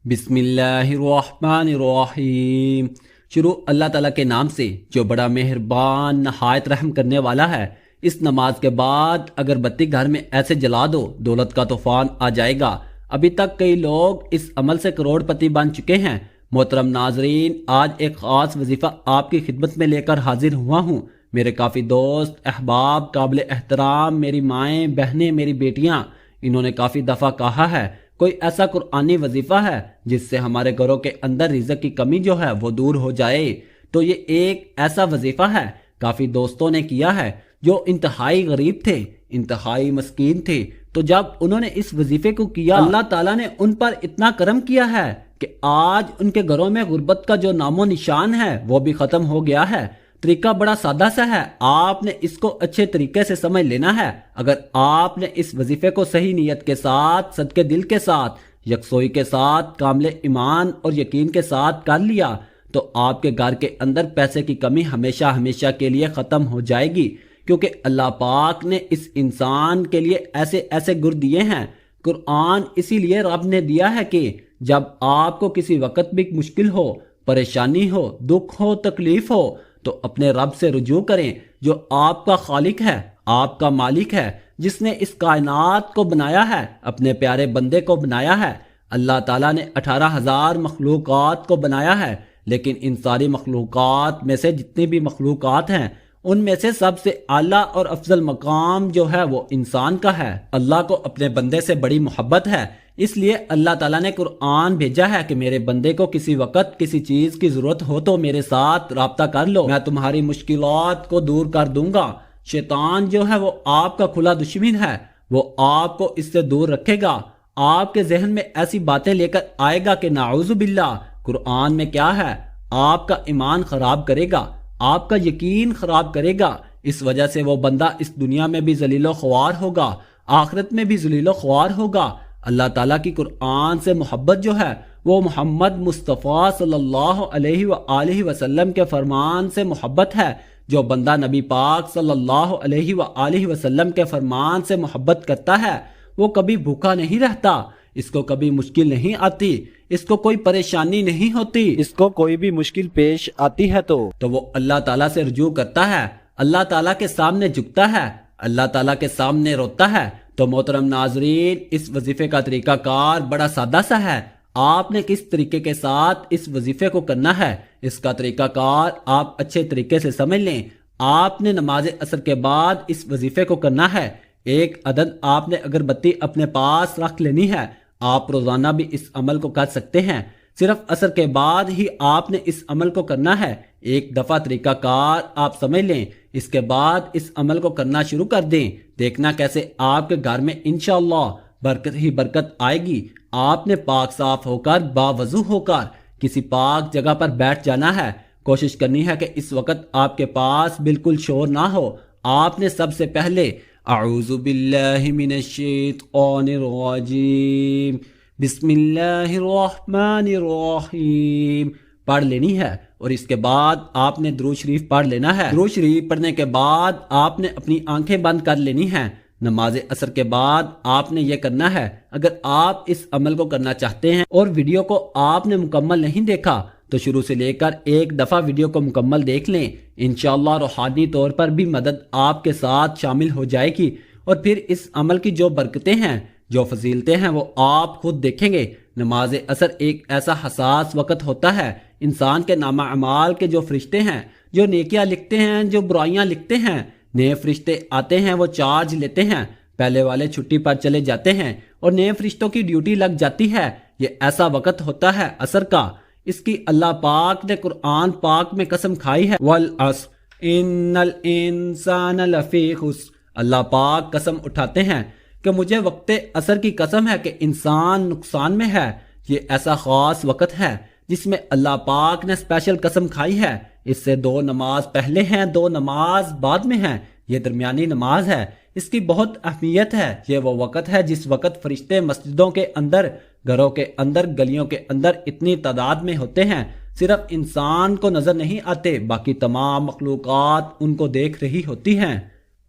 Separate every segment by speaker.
Speaker 1: بسم اللہ الرحمن الرحیم۔ شروع اللہ تعالیٰ کے نام سے جو بڑا مہربان نہایت رحم کرنے والا ہے۔ اس نماز کے بعد اگر بتی گھر میں ایسے جلا دو دولت کا طوفان آ جائے گا۔ ابھی تک کئی لوگ اس عمل سے کروڑ پتی بن چکے ہیں۔ محترم ناظرین، آج ایک خاص وظیفہ آپ کی خدمت میں لے کر حاضر ہوا ہوں۔ میرے کافی دوست احباب قابل احترام، میری مائیں بہنیں، میری بیٹیاں، انہوں نے کافی دفعہ کہا ہے کوئی ایسا قرآنی وظیفہ ہے جس سے ہمارے گھروں کے اندر رزق کی کمی جو ہے وہ دور ہو جائے۔ تو یہ ایک ایسا وظیفہ ہے، کافی دوستوں نے کیا ہے جو انتہائی غریب تھے، انتہائی مسکین تھے۔ تو جب انہوں نے اس وظیفے کو کیا، اللہ تعالیٰ نے ان پر اتنا کرم کیا ہے کہ آج ان کے گھروں میں غربت کا جو نام و نشان ہے وہ بھی ختم ہو گیا ہے۔ طریقہ بڑا سادہ سا ہے، آپ نے اس کو اچھے طریقے سے سمجھ لینا ہے۔ اگر آپ نے اس وظیفے کو صحیح نیت کے ساتھ، صدقے دل کے ساتھ، یکسوئی کے ساتھ، کامل ایمان اور یقین کے ساتھ کر لیا تو آپ کے گھر کے اندر پیسے کی کمی ہمیشہ ہمیشہ کے لیے ختم ہو جائے گی، کیونکہ اللہ پاک نے اس انسان کے لیے ایسے ایسے گر دیے ہیں۔ قرآن اسی لیے رب نے دیا ہے کہ جب آپ کو کسی وقت بھی مشکل ہو، پریشانی ہو، دکھ ہو، تکلیف ہو تو اپنے رب سے رجوع کریں، جو آپ کا خالق ہے، آپ کا مالک ہے، جس نے اس کائنات کو بنایا ہے، اپنے پیارے بندے کو بنایا ہے۔ اللہ تعالیٰ نے 18,000 مخلوقات کو بنایا ہے، لیکن ان ساری مخلوقات میں سے جتنی بھی مخلوقات ہیں ان میں سے سب سے اعلیٰ اور افضل مقام جو ہے وہ انسان کا ہے۔ اللہ کو اپنے بندے سے بڑی محبت ہے، اس لیے اللہ تعالیٰ نے قرآن بھیجا ہے کہ میرے بندے کو کسی وقت کسی چیز کی ضرورت ہو تو میرے ساتھ رابطہ کر لو، میں تمہاری مشکلات کو دور کر دوں گا۔ شیطان جو ہے وہ آپ کا کھلا دشمن ہے، وہ آپ کو اس سے دور رکھے گا، آپ کے ذہن میں ایسی باتیں لے کر آئے گا کہ نعوذ باللہ۔ قرآن میں کیا ہے؟ آپ کا ایمان خراب کرے گا، آپ کا یقین خراب کرے گا، اس وجہ سے وہ بندہ اس دنیا میں بھی ذلیل و خوار ہوگا، آخرت میں بھی ذلیل و خوار ہوگا۔ اللہ تعالیٰ کی قرآن سے محبت جو ہے وہ محمد مصطفیٰ صلی اللہ علیہ وآلہ وسلم کے فرمان سے محبت ہے۔ جو بندہ نبی پاک صلی اللہ علیہ وآلہ وسلم کے فرمان سے محبت کرتا ہے وہ کبھی بھوکا نہیں رہتا، اس کو کبھی مشکل نہیں آتی، اس کو کوئی پریشانی نہیں ہوتی، اس کو کوئی بھی مشکل پیش آتی ہے تو وہ اللہ تعالیٰ سے رجوع کرتا ہے، اللہ تعالیٰ کے سامنے جھکتا ہے، اللہ تعالیٰ کے سامنے روتا ہے۔ تو محترم ناظرین، اس وظیفے کا طریقہ کار بڑا سادہ سا ہے۔ آپ نے کس طریقے کے ساتھ اس وظیفے کو کرنا ہے، اس کا طریقہ کار آپ اچھے طریقے سے سمجھ لیں۔ آپ نے نماز عصر کے بعد اس وظیفے کو کرنا ہے۔ ایک عدد آپ نے اگربتی اپنے پاس رکھ لینی ہے۔ آپ روزانہ بھی اس عمل کو کر سکتے ہیں، صرف عصر کے بعد ہی آپ نے اس عمل کو کرنا ہے۔ ایک دفعہ طریقہ کار آپ سمجھ لیں، اس کے بعد اس عمل کو کرنا شروع کر دیں، دیکھنا کیسے آپ کے گھر میں انشاءاللہ برکت ہی برکت آئے گی۔ آپ نے پاک صاف ہو کر، باوضو ہو کر کسی پاک جگہ پر بیٹھ جانا ہے۔ کوشش کرنی ہے کہ اس وقت آپ کے پاس بالکل شور نہ ہو۔ آپ نے سب سے پہلے اعوذ باللہ من الشیطان الرجیم بسم اللہ الرحمن الرحیم پڑھ لینی ہے، اور اس کے بعد آپ نے درود شریف پڑھ لینا ہے۔ درود شریف پڑھنے کے بعد آپ نے اپنی آنکھیں بند کر لینی ہیں۔ نماز عصر کے بعد آپ نے یہ کرنا ہے۔ اگر آپ اس عمل کو کرنا چاہتے ہیں اور ویڈیو کو آپ نے مکمل نہیں دیکھا تو شروع سے لے کر ایک دفعہ ویڈیو کو مکمل دیکھ لیں، انشاءاللہ روحانی طور پر بھی مدد آپ کے ساتھ شامل ہو جائے گی، اور پھر اس عمل کی جو برکتیں ہیں، جو فضیلتیں ہیں وہ آپ خود دیکھیں گے۔ نماز عصر ایک ایسا حساس وقت ہوتا ہے، انسان کے نامہ اعمال کے جو فرشتے ہیں، جو نیکیاں لکھتے ہیں، جو برائیاں لکھتے ہیں، نئے فرشتے آتے ہیں، وہ چارج لیتے ہیں، پہلے والے چھٹی پر چلے جاتے ہیں اور نئے فرشتوں کی ڈیوٹی لگ جاتی ہے۔ یہ ایسا وقت ہوتا ہے عصر کا، اس کی اللہ پاک نے قرآن پاک میں قسم کھائی ہے، وَالْعَصْرِ إِنَّ الْإِنسَانَ لَفِي خُسْرٍ۔ اللہ پاک قسم اٹھاتے ہیں کہ مجھے وقت عصر کی قسم ہے کہ انسان نقصان میں ہے۔ یہ ایسا خاص وقت ہے جس میں اللہ پاک نے اسپیشل قسم کھائی ہے۔ اس سے 2 نماز پہلے ہیں، 2 نماز بعد میں ہیں، یہ درمیانی نماز ہے۔ اس کی بہت اہمیت ہے۔ یہ وہ وقت ہے جس وقت فرشتے مسجدوں کے اندر، گھروں کے اندر، گلیوں کے اندر اتنی تعداد میں ہوتے ہیں، صرف انسان کو نظر نہیں آتے، باقی تمام مخلوقات ان کو دیکھ رہی ہوتی ہیں۔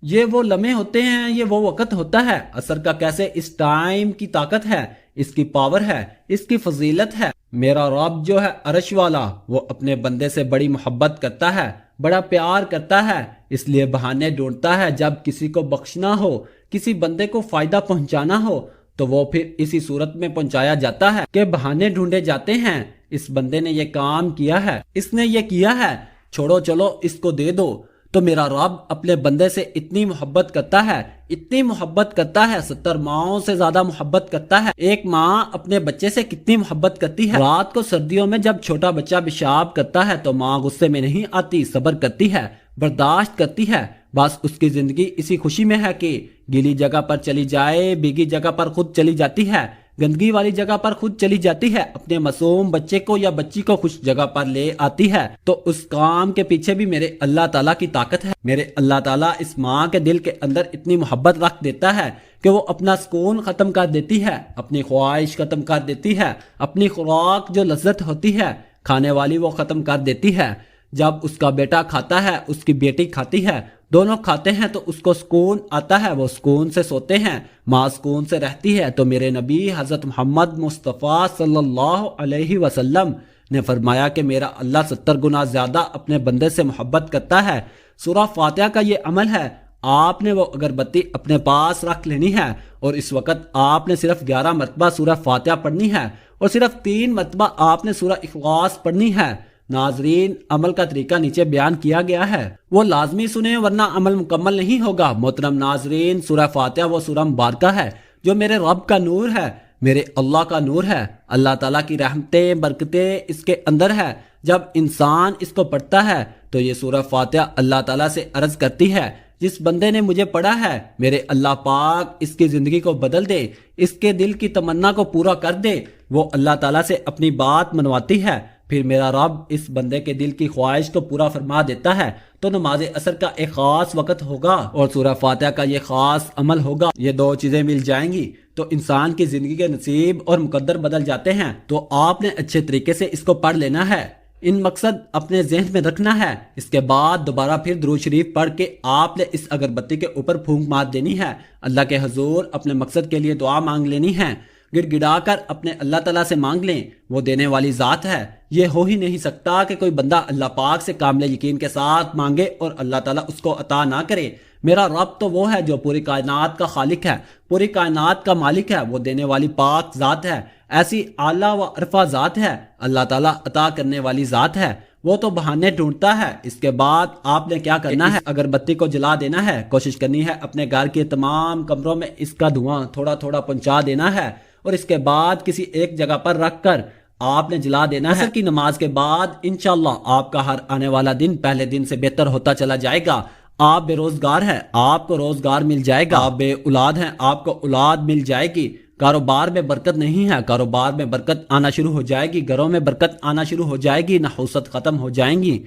Speaker 1: یہ وہ لمحے ہوتے ہیں، یہ وہ وقت ہوتا ہے، عصر کا کیسے اس ٹائم کی طاقت ہے، اس کی پاور ہے، اس کی فضیلت ہے۔ میرا رب جو ہے عرش والا، وہ اپنے بندے سے بڑی محبت کرتا ہے، بڑا پیار کرتا ہے، اس لیے بہانے ڈھونڈتا ہے۔ جب کسی کو بخشنا ہو، کسی بندے کو فائدہ پہنچانا ہو، تو وہ پھر اسی صورت میں پہنچایا جاتا ہے کہ بہانے ڈھونڈے جاتے ہیں۔ اس بندے نے یہ کام کیا ہے، اس نے یہ کیا ہے، چھوڑو چلو اس کو دے دو۔ تو میرا رب اپنے بندے سے اتنی محبت کرتا ہے، اتنی محبت کرتا ہے، 70 ماؤں سے زیادہ محبت کرتا ہے۔ ایک ماں اپنے بچے سے کتنی محبت کرتی ہے۔ رات کو سردیوں میں جب چھوٹا بچہ پیشاب کرتا ہے تو ماں غصے میں نہیں آتی، صبر کرتی ہے، برداشت کرتی ہے۔ بس اس کی زندگی اسی خوشی میں ہے کہ گیلی جگہ پر چلی جائے، بھیگی جگہ پر خود چلی جاتی ہے، گندگی والی جگہ پر خود چلی جاتی ہے، اپنے معصوم بچے کو یا بچی کو خوش جگہ پر لے آتی ہے۔ تو اس کام کے پیچھے بھی میرے اللہ تعالیٰ کی طاقت ہے۔ میرے اللہ تعالیٰ اس ماں کے دل کے اندر اتنی محبت رکھ دیتا ہے کہ وہ اپنا سکون ختم کر دیتی ہے، اپنی خواہش ختم کر دیتی ہے، اپنی خوراک جو لذت ہوتی ہے کھانے والی وہ ختم کر دیتی ہے۔ جب اس کا بیٹا کھاتا ہے، اس کی بیٹی کھاتی ہے، دونوں کھاتے ہیں تو اس کو سکون آتا ہے، وہ سکون سے سوتے ہیں، ماں سکون سے رہتی ہے۔ تو میرے نبی حضرت محمد مصطفیٰ صلی اللہ علیہ وسلم نے فرمایا کہ میرا اللہ 70 گنا زیادہ اپنے بندے سے محبت کرتا ہے۔ سورہ فاتحہ کا یہ عمل ہے، آپ نے وہ اگربتی اپنے پاس رکھ لینی ہے اور اس وقت آپ نے صرف 11 مرتبہ سورہ فاتحہ پڑھنی ہے اور صرف 3 مرتبہ آپ نے سورہ اخلاص پڑھنی ہے۔ ناظرین، عمل کا طریقہ نیچے بیان کیا گیا ہے، وہ لازمی سنیں ورنہ عمل مکمل نہیں ہوگا۔ محترم ناظرین، سورہ فاتحہ وہ سورہ مبارکہ ہے جو میرے رب کا نور ہے، میرے اللہ کا نور ہے، اللہ تعالیٰ کی رحمتیں برکتیں اس کے اندر ہے۔ جب انسان اس کو پڑھتا ہے تو یہ سورہ فاتحہ اللہ تعالیٰ سے عرض کرتی ہے، جس بندے نے مجھے پڑھا ہے میرے اللہ پاک اس کی زندگی کو بدل دے، اس کے دل کی تمنا کو پورا کر دے۔ وہ اللہ تعالیٰ سے اپنی بات منواتی ہے، پھر میرا رب اس بندے کے دل کی خواہش کو پورا فرما دیتا ہے۔ تو نماز عصر کا ایک خاص وقت ہوگا اور سورہ فاتحہ کا یہ خاص عمل ہوگا، یہ 2 چیزیں مل جائیں گی تو انسان کی زندگی کے نصیب اور مقدر بدل جاتے ہیں۔ تو آپ نے اچھے طریقے سے اس کو پڑھ لینا ہے، ان مقصد اپنے ذہن میں رکھنا ہے۔ اس کے بعد دوبارہ پھر درود شریف پڑھ کے آپ نے اس اگربتی کے اوپر پھونک مار دینی ہے، اللہ کے حضور اپنے مقصد کے لیے دعا مانگ لینی ہے، گڑ گڑا کر اپنے اللہ تعالیٰ سے مانگ لیں، وہ دینے والی ذات ہے۔ یہ ہو ہی نہیں سکتا کہ کوئی بندہ اللہ پاک سے کامل یقین کے ساتھ مانگے اور اللہ تعالیٰ اس کو عطا نہ کرے۔ میرا رب تو وہ ہے جو پوری کائنات کا خالق ہے، پوری کائنات کا مالک ہے، وہ دینے والی پاک ذات ہے، ایسی اعلیٰ و عرفہ ذات ہے، اللہ تعالیٰ عطا کرنے والی ذات ہے، وہ تو بہانے ڈھونڈتا ہے۔ اس کے بعد آپ نے کیا کرنا ہے، اگربتی کو جلا دینا ہے، کوشش کرنی ہے اپنے گھر کے تمام کمروں میں اس کا دھواں تھوڑا تھوڑا پہنچا دینا ہے اور اس کے بعد کسی ایک جگہ پر رکھ کر آپ نے جلا دینا ہے۔ عصر کی نماز کے بعد انشاءاللہ آپ کا ہر آنے والا دن پہلے دن سے بہتر ہوتا چلا جائے گا۔ آپ بے روزگار ہیں، آپ کو روزگار مل جائے گا، آپ بے اولاد ہیں، آپ کو اولاد مل جائے گی، کاروبار میں برکت نہیں ہے، کاروبار میں برکت آنا شروع ہو جائے گی، گھروں میں برکت آنا شروع ہو جائے گی، نحوست ختم ہو جائیں گی،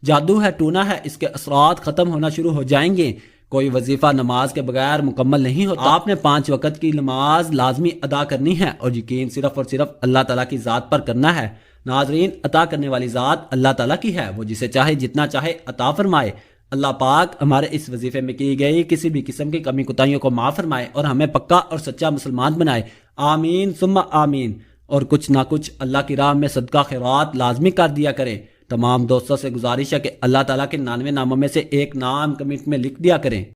Speaker 1: جادو ہے ٹونا ہے اس کے اثرات ختم ہونا شروع ہو جائیں گے۔ کوئی وظیفہ نماز کے بغیر مکمل نہیں ہوتا۔ آپ نے 5 وقت کی نماز لازمی ادا کرنی ہے اور یقین صرف اور صرف اللہ تعالیٰ کی ذات پر کرنا ہے۔ ناظرین، عطا کرنے والی ذات اللہ تعالیٰ کی ہے، وہ جسے چاہے جتنا چاہے عطا فرمائے۔ اللہ پاک ہمارے اس وظیفے میں کی گئی کسی بھی قسم کی کمی کوتاہیوں کو معاف فرمائے اور ہمیں پکا اور سچا مسلمان بنائے، آمین ثم آمین۔ اور کچھ نہ کچھ اللہ کی راہ میں صدقہ خیرات لازمی کر دیا کریں۔ تمام دوستوں سے گزارش ہے کہ اللہ تعالیٰ کے 99 ناموں میں سے ایک نام کمنٹ میں لکھ دیا کریں۔